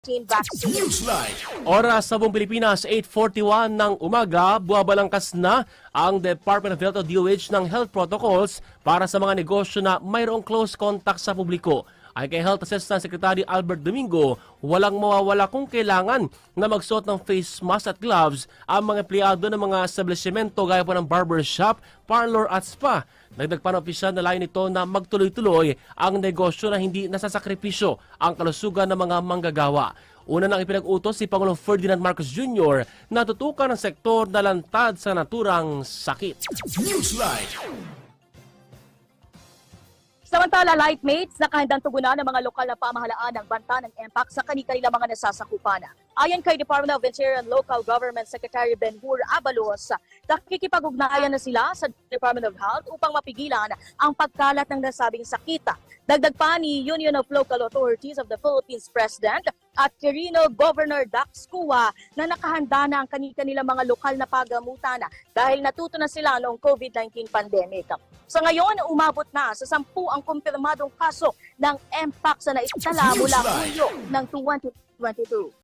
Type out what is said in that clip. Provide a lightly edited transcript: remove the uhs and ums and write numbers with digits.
vaccine. Oras sa buong Pilipinas, 8:41 ng umaga, buwabalangkas na ang Department of Health o DOH ng health protocols para sa mga negosyo na mayroong close contact sa publiko. Ay kay Health Assistant Secretary Albert Domingo, walang mawawala kung kailangan na magsuot ng face mask at gloves ang mga empleyado ng mga establishmento gaya po ng barbershop, parlor at spa. Dagdag pa ng opisyal na layo nito na magtuloy-tuloy ang negosyo na hindi nasasakripisyo ang kalusugan ng mga manggagawa. Una nang ipinag-utos si Pangulong Ferdinand Marcos Jr. na tutukan ang sektor na lantad sa naturang sakit. Samantala, Lightmates, nakahandang tugunan ng mga lokal na pamahalaan ng banta ng MPAC sa kanilang mga nasasakupan. Ayon kay Department of Interior and Local Government Secretary Ben-Hur Abalos, nakikipag-ugnayan na sila sa Department of Health upang mapigilan ang pagkalat ng nasabing sakit. Dagdag pa ni Union of Local Authorities of the Philippines President at Quirino Governor Dax Cua na nakahanda na ang kanilang mga lokal na pagamutan dahil natuto na sila noong COVID-19 pandemic. Sa ngayon, umabot na sa 10 ang kumpirmadong kaso ng MPAC na naitala mula Hulyo ng 2022.